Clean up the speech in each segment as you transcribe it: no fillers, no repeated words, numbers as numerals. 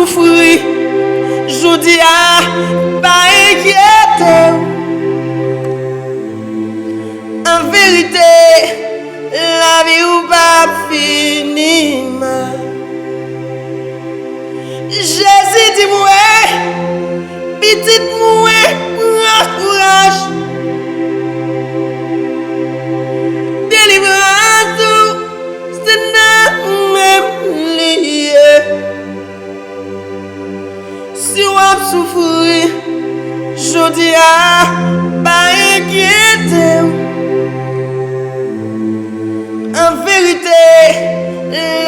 souffrir, je dis pas inquiéter. En vérité, la vie ou pas fini. Jésus dit moi, petit moi, courage. Délivrance, c'est non même lié. Si on souffre, je dis pas inquiéter. En vérité,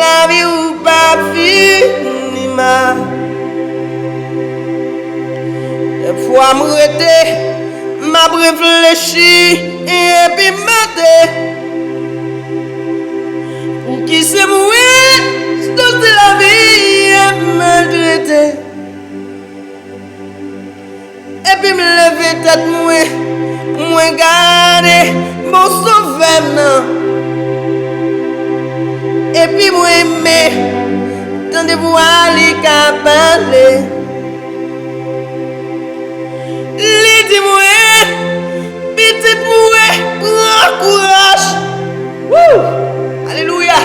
la vie ou pas fini. Des fois, m'a réfléchi et puis m'aider. Pour qui c'est mourir, c'est la vie et me traiter. Et puis me lever tête moi garder mon sauveur. Et puis moi aimer, tendez-vous à lui parler. Lui dit moi, petite moi, courage. Wouh! Alléluia.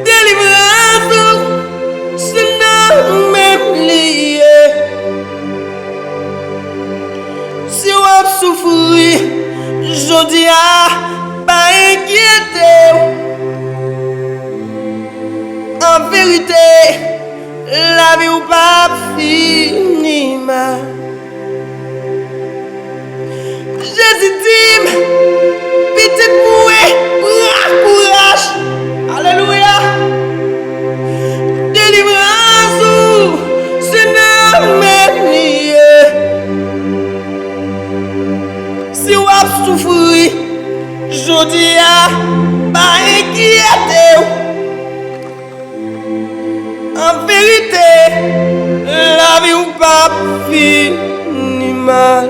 Délivrance, c'est non même lié. Si on souffre, je dis pas inquiéter. En vérité, la vie ou pas fini. Jésus dit, petite moi, courage. Alléluia. Délivrance, c'est non même lié. Si on souffre, je dis pas inquiéter. En vérité, la vie ou pas fini mal.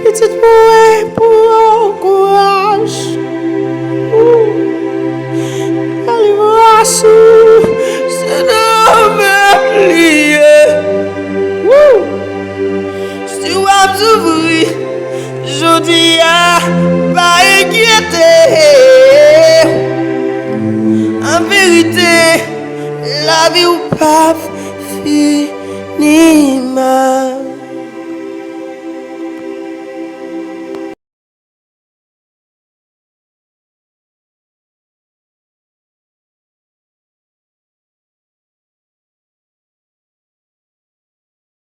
Petite moi, pour courage. Délivrance, c'est non même lié. Si on s'ouvre, je dis pas inquiéter. En vérité, la vie ou pas fini.